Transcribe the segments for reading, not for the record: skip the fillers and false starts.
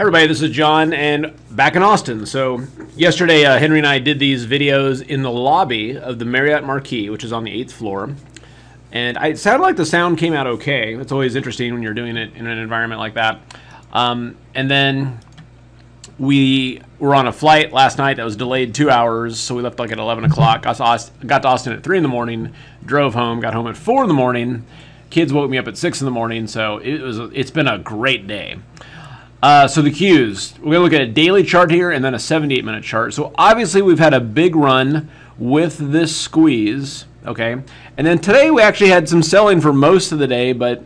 Everybody, this is John and back in Austin. So yesterday Henry and I did these videos in the lobby of the Marriott Marquis, which is on the 8th floor. And it sounded like the sound came out okay. It's always interesting when you're doing it in an environment like that. And then we were on a flight last night that was delayed 2 hours, so we left like at 11 o'clock. Got to Austin at 3 in the morning, drove home, got home at 4 in the morning. Kids woke me up at 6 in the morning, so it's been a great day. So the Qs, we're going to look at a daily chart here and then a 78-minute chart. So obviously we've had a big run with this squeeze, okay? And then today we actually had some selling for most of the day, but,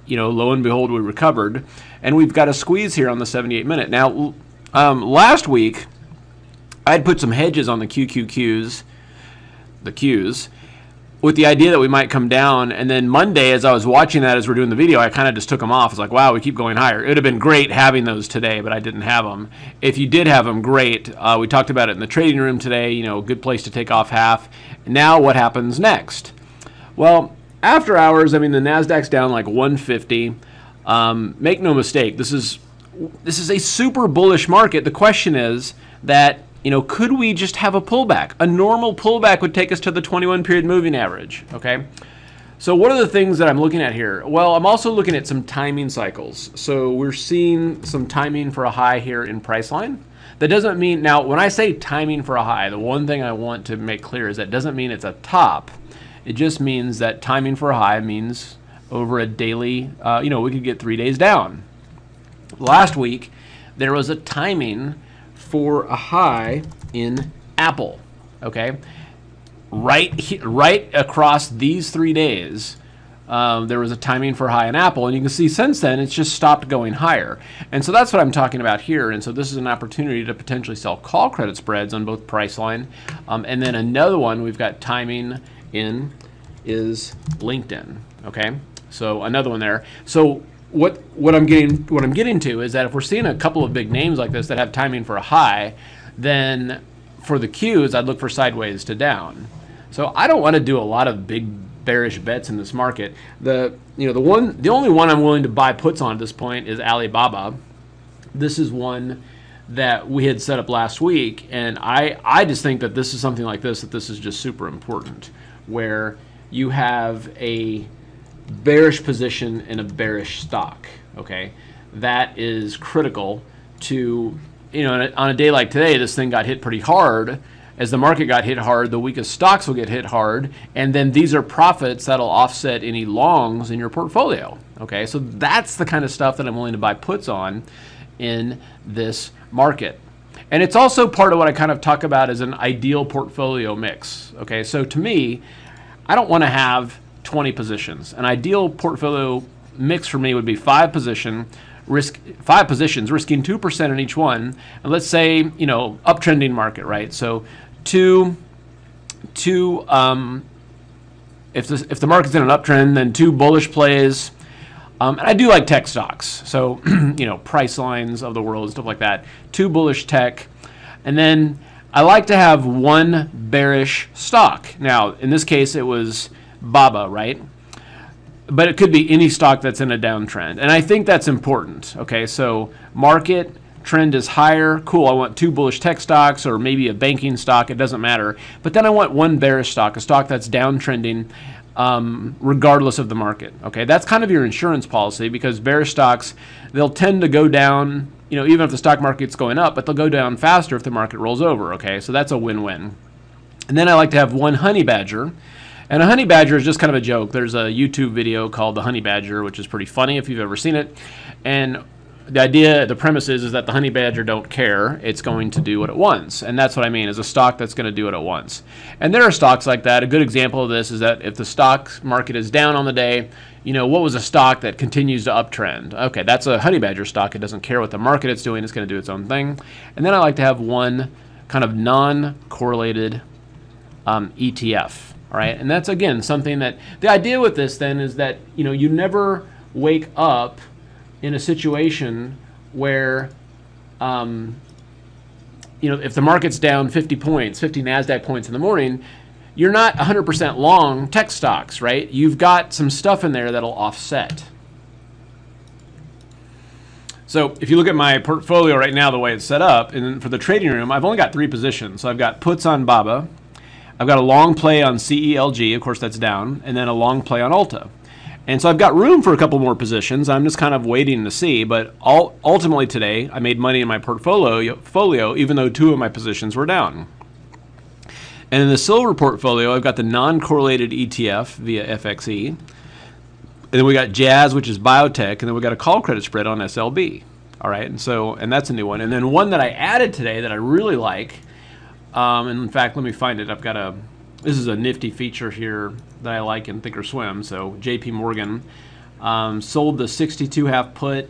you know, lo and behold, we recovered. And we've got a squeeze here on the 78-minute. Now, last week, I had put some hedges on the QQQs, the Qs, with the idea that we might come down. And then Monday, as I was watching that as we're doing the video, I kind of just took them off. It's like, wow, we keep going higher. It would have been great having those today, but I didn't have them. If you did have them, great. We talked about it in the trading room today, you know, good place to take off half. Now what happens next? Well, after hours, I mean, the NASDAQ's down like 150. Make no mistake, this is a super bullish market. The question is that, you know, could we just have a pullback? A normal pullback would take us to the 21-period moving average, okay? So what are the things that I'm looking at here? Well, I'm also looking at some timing cycles. So we're seeing some timing for a high here in Priceline. That doesn't mean, now when I say timing for a high, the one thing I want to make clear is that doesn't mean it's a top. It just means that timing for a high means over a daily, you know, we could get 3 days down. Last week, there was a timing for a high in Apple, okay? Right across these 3 days, there was a timing for a high in Apple, and you can see since then it's just stopped going higher. And so that's what I'm talking about here. And so this is an opportunity to potentially sell call credit spreads on both Priceline, and then another one we've got timing in is LinkedIn, okay? So another one there. So what I'm getting to is that if we're seeing a couple of big names like this that have timing for a high, then for the Qs, I'd look for sideways to down. So I don't want to do a lot of big bearish bets in this market. The only one I'm willing to buy puts on at this point is Alibaba. This is one that we had set up last week, and I just think that this is something like this, that this is just super important, where you have a bearish position in a bearish stock, okay? That is critical to, you know, on a day like today, this thing got hit pretty hard. As the market got hit hard, the weakest stocks will get hit hard, and then these are profits that'll offset any longs in your portfolio, okay? So that's the kind of stuff that I'm willing to buy puts on in this market. And it's also part of what I kind of talk about as an ideal portfolio mix, okay? So to me, I don't want to have 20 positions. An ideal portfolio mix for me would be 5 positions, risking 2% in each one. And let's say, you know, uptrending market, right? So if the market's in an uptrend, then 2 bullish plays. And I do like tech stocks, so you know, Pricelines of the world and stuff like that. 2 bullish tech, and then I like to have 1 bearish stock. Now, in this case, it was Baba, right? But it could be any stock that's in a downtrend, and I think that's important. Okay, so market trend is higher. Cool. I want 2 bullish tech stocks, or maybe a banking stock. It doesn't matter. But then I want 1 bearish stock, a stock that's downtrending, regardless of the market. Okay, that's kind of your insurance policy, because bearish stocks, they'll tend to go down, you know, even if the stock market's going up, but they'll go down faster if the market rolls over. Okay, so that's a win-win. And then I like to have 1 honey badger. And a honey badger is just kind of a joke. There's a YouTube video called The Honey Badger, which is pretty funny if you've ever seen it. And the idea, the premise is that the honey badger don't care. It's going to do what it wants. And that's what I mean, is a stock that's going to do what it wants. And there are stocks like that. A good example of this is that if the stock market is down on the day, you know, what was a stock that continues to uptrend? Okay, that's a honey badger stock. It doesn't care what the market it's doing. It's going to do its own thing. And then I like to have 1 kind of non-correlated ETF. All right, and that's, again, something that the idea with this then is that, you know, you never wake up in a situation where, you know, if the market's down 50 points, 50 NASDAQ points in the morning, you're not 100% long tech stocks, right? You've got some stuff in there that'll offset. So if you look at my portfolio right now, the way it's set up, and for the trading room, I've only got 3 positions. So I've got puts on BABA, I've got a long play on CELG, of course that's down, and then a long play on Ulta. And so I've got room for a couple more positions. I'm just kind of waiting to see, but ultimately today I made money in my portfolio even though 2 of my positions were down. And in the silver portfolio, I've got the non-correlated ETF via FXE. And then we got Jazz, which is biotech, and then we got a call credit spread on SLB. All right, and that's a new one. And then one that I added today that I really like, and in fact, let me find it. This is a nifty feature here that I like in Thinkorswim. So JP Morgan sold the 62 half put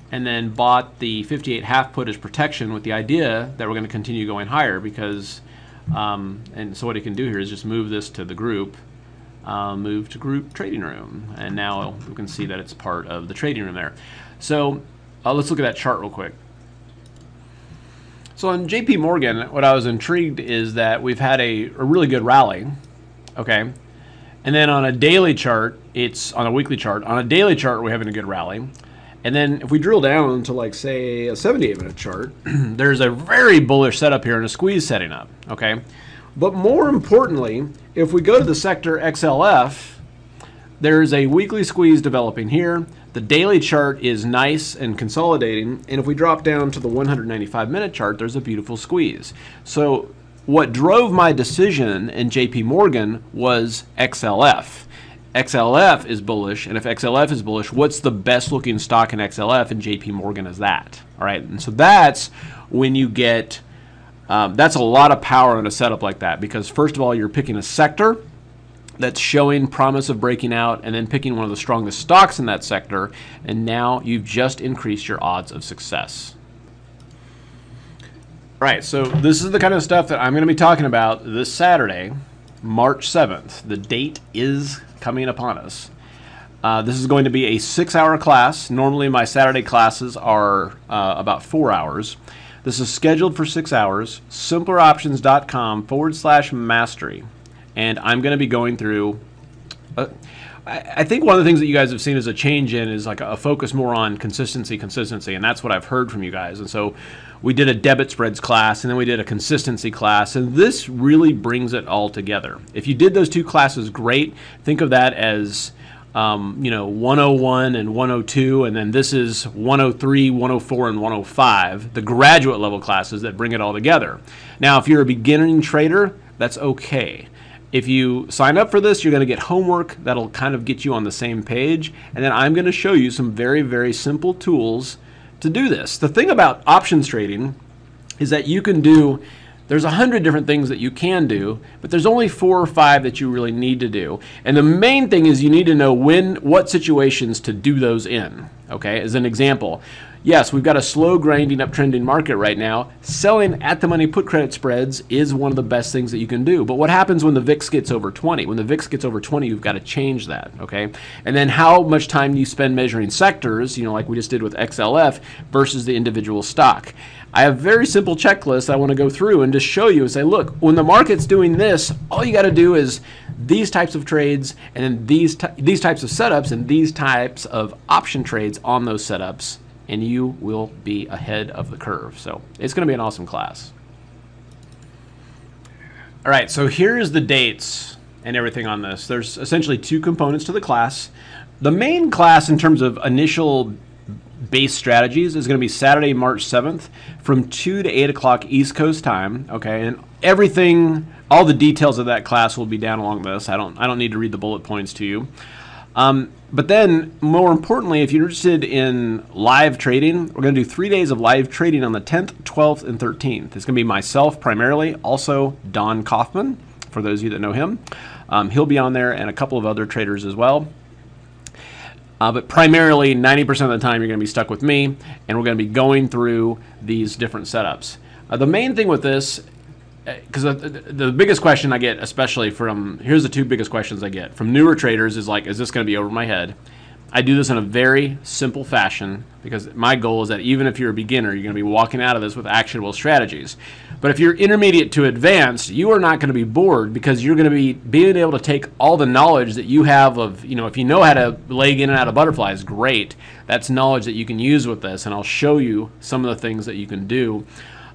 and then bought the 58 half put as protection with the idea that we're going to continue going higher because, and so what it can do here is just move this to the group, move to group trading room. And now we can see that it's part of the trading room there. So let's look at that chart real quick. So on JP Morgan, what I was intrigued is that we've had a really good rally, okay? And then on a daily chart, it's on a weekly chart. On a daily chart, we're having a good rally. And then if we drill down to like, say, a 78-minute chart, there's a very bullish setup here and a squeeze setting up, okay? But more importantly, if we go to the sector XLF, there's a weekly squeeze developing here. The daily chart is nice and consolidating, and if we drop down to the 195-minute chart, there's a beautiful squeeze. So what drove my decision in JP Morgan was XLF. XLF is bullish, and if XLF is bullish, what's the best looking stock in XLF? And JP Morgan is that. All right, and so that's when you get, that's a lot of power in a setup like that, because first of all, you're picking a sector that's showing promise of breaking out, and then picking one of the strongest stocks in that sector, and now you've just increased your odds of success. All right, so this is the kind of stuff that I'm going to be talking about this Saturday, March 7th. The date is coming upon us. This is going to be a 6-hour class. Normally my Saturday classes are about 4 hours. This is scheduled for 6 hours, simpleroptions.com/mastery. And I'm going to be going through, I think one of the things that you guys have seen as a change in is like a focus more on consistency, and that's what I've heard from you guys. And so we did a debit spreads class, and then we did a consistency class, and this really brings it all together. If you did those 2 classes, great. Think of that as, you know, 101 and 102, and then this is 103, 104, and 105, the graduate level classes that bring it all together. Now, if you're a beginning trader, that's okay. If you sign up for this, you're going to get homework that'll kind of get you on the same page. And then I'm going to show you some very, very simple tools to do this. The thing about options trading is that you can do, there's 100 different things that you can do, but there's only 4 or 5 that you really need to do. And the main thing is you need to know what situations to do those in. Okay, as an example, yes, we've got a slow grinding uptrending market right now. Selling at the money put credit spreads is one of the best things that you can do. But what happens when the VIX gets over 20? When the VIX gets over 20, you've got to change that, okay? And then how much time do you spend measuring sectors, you know, like we just did with XLF, versus the individual stock? I have a very simple checklist I want to go through and just show you and say, look, when the market's doing this, all you got to do is these types of trades, and then these types of setups, and these types of option trades on those setups, and you will be ahead of the curve. So it's going to be an awesome class. All right, so here's the dates and everything on this. There's essentially 2 components to the class. The main class in terms of initial base strategies is going to be Saturday, March 7th from 2 to 8 o'clock East Coast time. Okay, and everything, all the details of that class will be down along this. I don't need to read the bullet points to you. But then, more importantly, if you're interested in live trading, we're going to do 3 days of live trading on the 10th, 12th, and 13th. It's going to be myself primarily, also Don Kaufman, for those of you that know him. He'll be on there, and a couple of other traders as well. But primarily, 90% of the time, you're going to be stuck with me, and we're going to be going through these different setups. The main thing with this, because the biggest question I get, especially from, here's the 2 biggest questions I get from newer traders is like, is this going to be over my head? I do this in a very simple fashion because my goal is that even if you're a beginner, you're going to be walking out of this with actionable strategies. But if you're intermediate to advanced, you are not going to be bored because you're going to be being able to take all the knowledge that you have of, if you know how to leg in and out of butterflies, great. That's knowledge that you can use with this, and I'll show you some of the things that you can do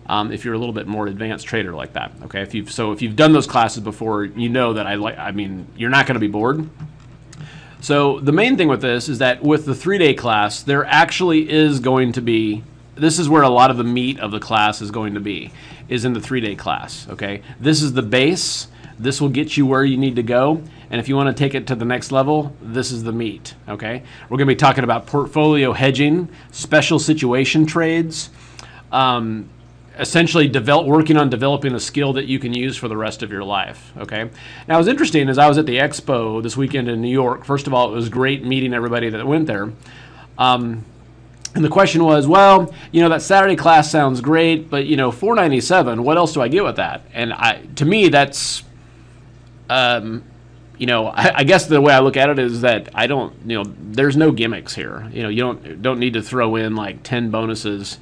if you're a little bit more advanced trader like that. Okay, if you've done those classes before, you know that you're not going to be bored. So the main thing with this is that with the 3-day class, there actually is going to be, this is where a lot of the meat of the class is going to be, is in the 3-day class, okay? This is the base. This will get you where you need to go. And if you want to take it to the next level, this is the meat, okay? We're going to be talking about portfolio hedging, special situation trades, essentially working on developing a skill that you can use for the rest of your life, okay? Now, it was interesting as I was at the expo this weekend in New York. First of all, it was great meeting everybody that went there. And the question was, well, that Saturday class sounds great, but, $497, what else do I get with that? And to me, that's, I guess the way I look at it is that I don't, there's no gimmicks here. You don't need to throw in like 10 bonuses,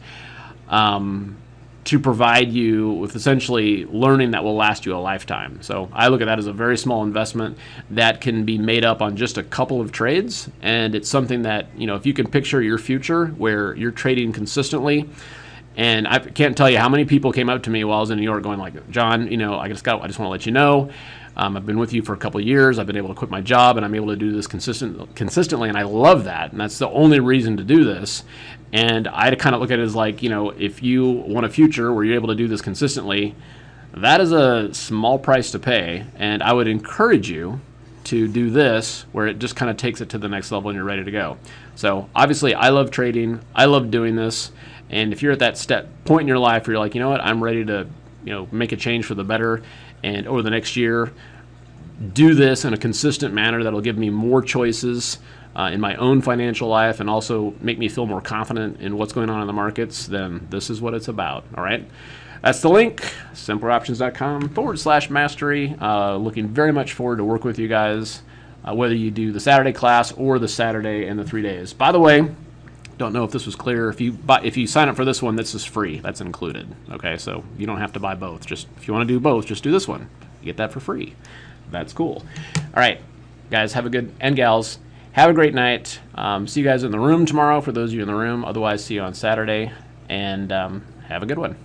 to provide you with essentially learning that will last you a lifetime. So I look at that as a very small investment that can be made up on just a couple of trades, and it's something that, if you can picture your future where you're trading consistently, and I can't tell you how many people came up to me while I was in New York going like, John, I just want to let you know, I've been with you for a couple of years. I've been able to quit my job, and I'm able to do this consistently, and I love that. And that's the only reason to do this. And I kind of look at it as like, if you want a future where you're able to do this consistently, that is a small price to pay. And I would encourage you to do this where it just kind of takes it to the next level and you're ready to go. So obviously, I love trading. I love doing this. And if you're at that point in your life where you're like, you know what, I'm ready to make a change for the better, and over the next year, do this in a consistent manner that'll give me more choices in my own financial life and also make me feel more confident in what's going on in the markets, then this is what it's about, all right? That's the link, simpleroptions.com/mastery. Looking very much forward to work with you guys, whether you do the Saturday class or the Saturday and the 3 days. By the way, don't know if this was clear. If you sign up for this one, this is free. That's included, okay? So you don't have to buy both. Just if you want to do both, just do this one. You get that for free. That's cool. All right, guys, and gals, have a great night. See you guys in the room tomorrow for those of you in the room. Otherwise, see you on Saturday, and have a good one.